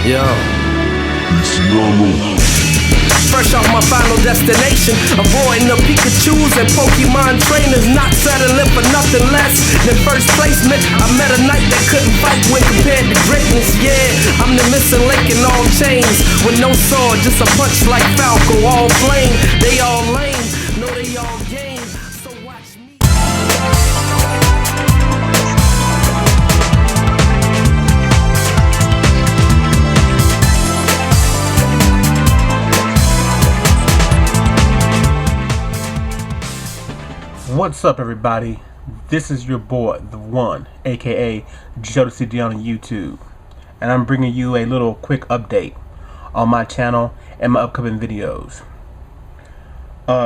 Yo. Fresh off my final destination, avoiding the Pikachus and Pokemon trainers, not settling for nothing less than first placement. I met a knight that couldn't fight when compared to greatness. Yeah, I'm the missing link in all chains, with no sword, just a punch like Falco. All flame, they all lame, no they all game. So watch me. What's up, everybody? This is your boy, TheWon, aka Jodecideion on YouTube, and I'm bringing you a little quick update on my channel and my upcoming videos.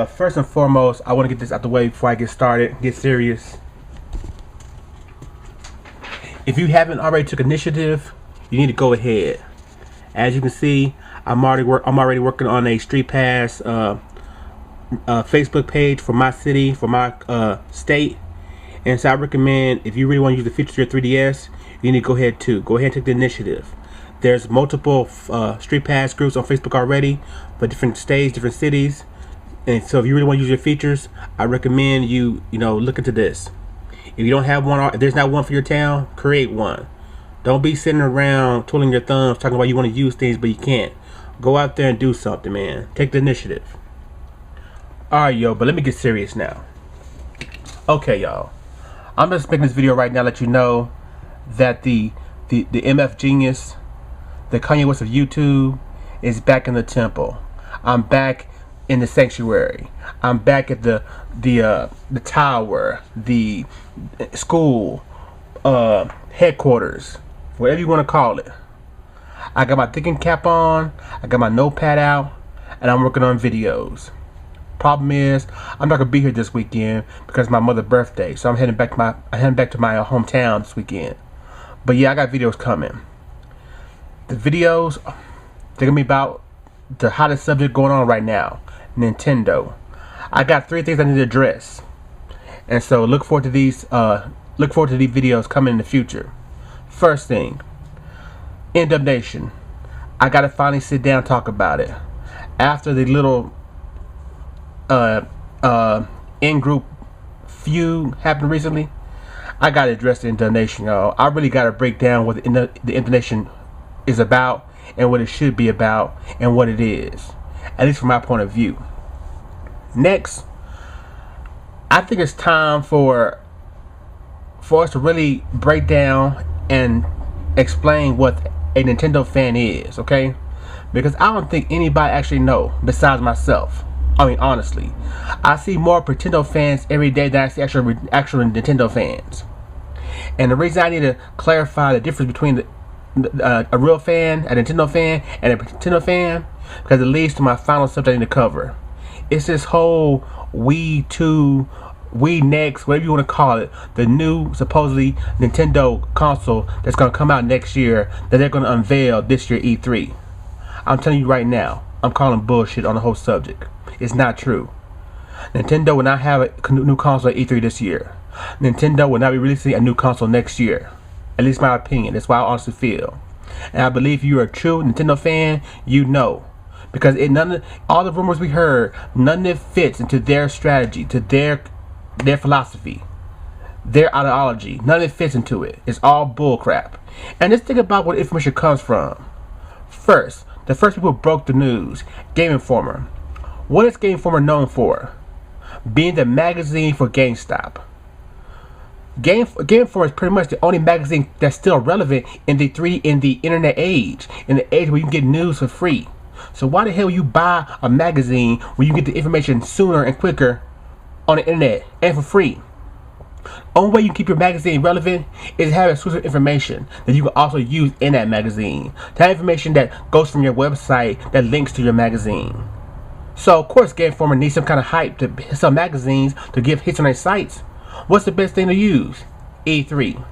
First and foremost, I want to get this out the way before I get started, get serious. If you haven't already took initiative, you need to go ahead. As you can see, I'm already working on a Street Pass Facebook page for my city, for my state, and so I recommend, if you really want to use the features of your 3DS, you need to go ahead and take the initiative. There's multiple Street Pass groups on Facebook already for different states, different cities, and so if you really want to use your features, I recommend you look into this. If you don't have one, if there's not one for your town, create one. Don't be sitting around twiddling your thumbs talking about you want to use things but you can't. Go out there and do something, man. Take the initiative. Alright, yo, but let me get serious now. Okay, y'all. I'm just making this video right now to let you know that the MF Genius, the Kanye West of YouTube, is back in the temple. I'm back in the sanctuary. I'm back at the tower, the school, headquarters, whatever you want to call it. I got my thinking cap on, I got my notepad out, and I'm working on videos. Problem is, I'm not gonna be here this weekend because it's my mother's birthday, so I'm heading back to my hometown this weekend. But yeah, I got videos coming. The videos, they're gonna be about the hottest subject going on right now, Nintendo. I got 3 things I need to address, and so look forward to these videos coming in the future. First thing, N-NUB Nation. I gotta finally sit down and talk about it after the little in-group feud happened recently. I gotta address the N-NUB Nation, y'all. I really gotta break down what the N-NUB Nation is about and what it should be about and what it is, at least from my point of view. Next, I think it's time for us to really break down and explain what a Nintendo fan is, okay? Because I don't think anybody actually know besides myself. I mean, honestly, I see more Nintendo fans every day than I see actual Nintendo fans. And the reason I need to clarify the difference between a real fan, a Nintendo fan, and a Nintendo fan, because it leads to my final subject I need to cover. It's this whole Wii 2, Wii Next, whatever you want to call it, the new supposedly Nintendo console that's going to come out next year that they're going to unveil this year E3. I'm telling you right now, I'm calling bullshit on the whole subject. It's not true. Nintendo will not have a new console at E3 this year. Nintendo will not be releasing a new console next year. At least my opinion. That's why I honestly feel. And I believe if you're a true Nintendo fan, you know. Because all the rumors we heard, none of it fits into their strategy, to their philosophy, their ideology. None of it fits into it. It's all bullcrap. And just think about where information comes from. First, the first people who broke the news, Game Informer. What is Game Informer known for? Being the magazine for GameStop. Game Informer is pretty much the only magazine that's still relevant in the internet age, in the age where you can get news for free. So why the hell you buy a magazine when you can get the information sooner and quicker on the internet and for free? Only way you keep your magazine relevant is to have exclusive information that you can also use in that magazine. To have information that goes from your website that links to your magazine. So of course Game Informer needs some kind of hype to sell magazines to give hits on their sites. What's the best thing to use? E3.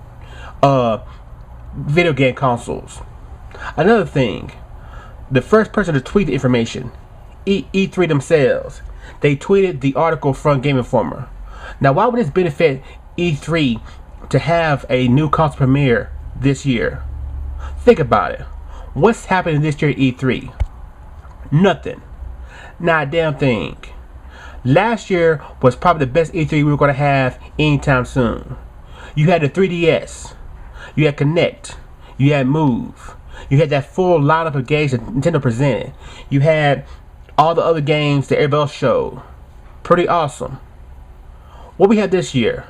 Video game consoles. Another thing, the first person to tweet the information, E3 themselves. They tweeted the article from Game Informer. Now why would this benefit E3 to have a new console premiere this year? Think about it. What's happening this year at E3? Nothing. Not a damn thing. Last year was probably the best E3 we were going to have anytime soon. You had the 3DS. You had Connect. You had Move. You had that full lineup of games that Nintendo presented. You had all the other games that everybody else showed. Pretty awesome. What we have this year,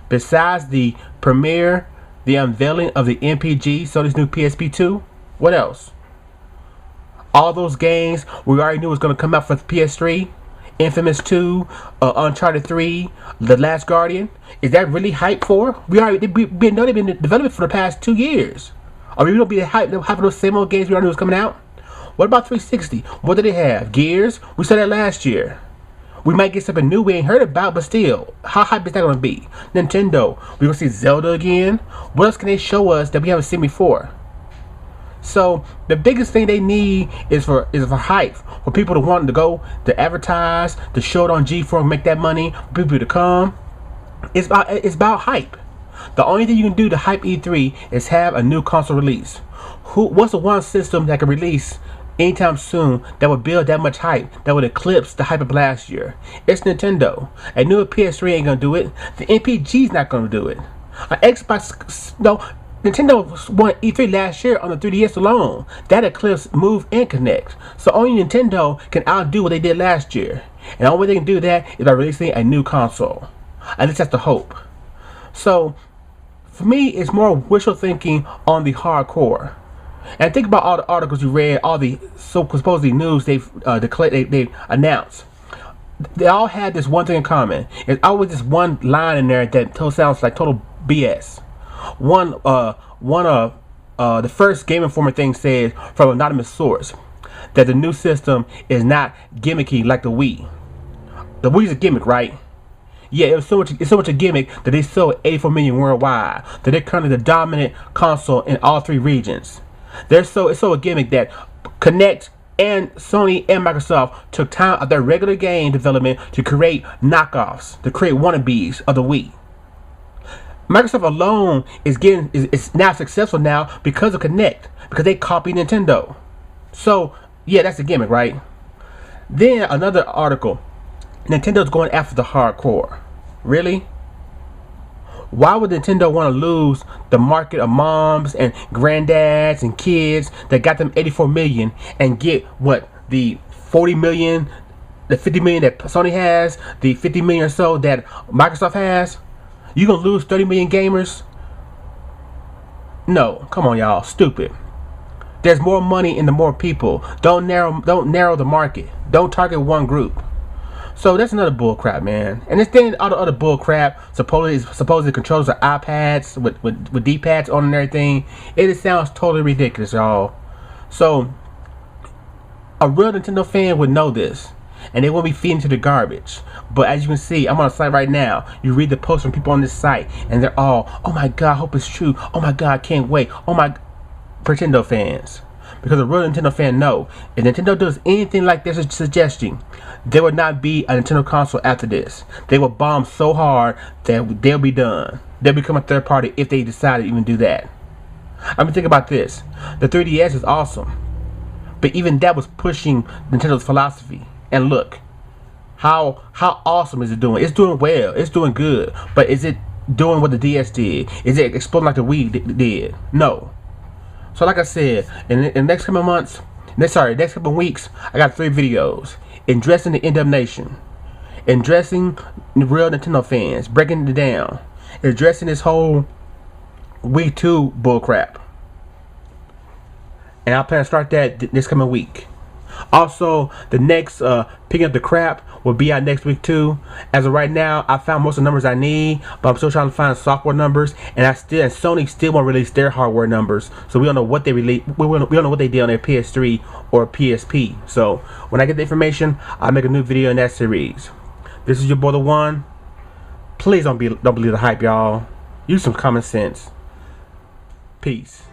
besides the premiere, the unveiling of the MPG, Sony's new PSP2, what else? All those games we already knew was going to come out for the PS3. Infamous 2, Uncharted 3, The Last Guardian. Is that really hype for? We know they've been developing for the past 2 years. Are we going to be hyping those same old games we already knew was coming out? What about 360? What do they have? Gears? We saw that last year. We might get something new we ain't heard about, but still, how hype is that going to be? Nintendo, we going to see Zelda again? What else can they show us that we haven't seen before? So the biggest thing they need is for hype, for people to want to go to advertise, to show it on G4 and make that money, for people to come. It's about hype. The only thing you can do to hype E3 is have a new console release. What's the one system that can release anytime soon that would build that much hype, that would eclipse the hype of last year? It's Nintendo. A new PS3 ain't gonna do it. The MPG's not gonna do it. Xbox, no. Nintendo won E3 last year on the 3DS alone. That eclipsed Move and Connect. So only Nintendo can outdo what they did last year. And the only way they can do that is by releasing a new console. At least that's the hope. So for me, it's more wishful thinking on the hardcore. And think about all the articles you read, all the supposedly news they've announced. They all had this one thing in common. There's always this one line in there that sounds like total BS. The first Game Informer thing says from an anonymous source that the new system is not gimmicky like the Wii. The Wii's a gimmick, right? Yeah, it's so much a gimmick that they sold 84 million worldwide. That they're currently the dominant console in all 3 regions. It's so a gimmick that Connect and Sony and Microsoft took time out of their regular game development to create knockoffs, to create wannabes of the Wii. Microsoft alone is now successful now because of Connect, because they copied Nintendo. So yeah, that's a gimmick, right? Then another article, Nintendo's going after the hardcore. Really? Why would Nintendo want to lose the market of moms and granddads and kids that got them 84 million and get what, the 40 million, the 50 million that Sony has, the 50 million or so that Microsoft has? You gonna lose 30 million gamers? No, come on, y'all, stupid. There's more money in the more people. Don't narrow the market. Don't target one group. So that's another bull crap, man. And this thing, all the other bull crap, supposedly controllers are iPads with D-pads on and everything. It just sounds totally ridiculous, y'all. So a real Nintendo fan would know this, and they won't be feeding to the garbage. But as you can see, I'm on a site right now. You read the posts from people on this site, and they're all, oh my god, I hope it's true. Oh my god, I can't wait. Oh my, Nintendo fans. Because a real Nintendo fan know, if Nintendo does anything like this suggestion, there will not be a Nintendo console after this. They will bomb so hard that they'll be done. They'll become a third party if they decide to even do that. I mean, think about this. The 3DS is awesome, but even that was pushing Nintendo's philosophy. And look, how awesome is it doing? It's doing well. It's doing good. But is it doing what the DS did? Is it exploding like the Wii did? No. So like I said, in the next couple months, next couple weeks, I got 3 videos addressing the N-NUB Nation, addressing real Nintendo fans, breaking it down, addressing this whole Wii 2 bullcrap. And I plan to start that this coming week. Also, the next picking up the crap will be out next week too. As of right now, I found most of the numbers I need, but I'm still trying to find software numbers, and Sony still won't release their hardware numbers, so we don't know what they release. We don't know what they did on their PS3 or PSP. So when I get the information, I'll make a new video in that series. This is your boy TheWon. Please don't believe the hype, y'all. Use some common sense. Peace.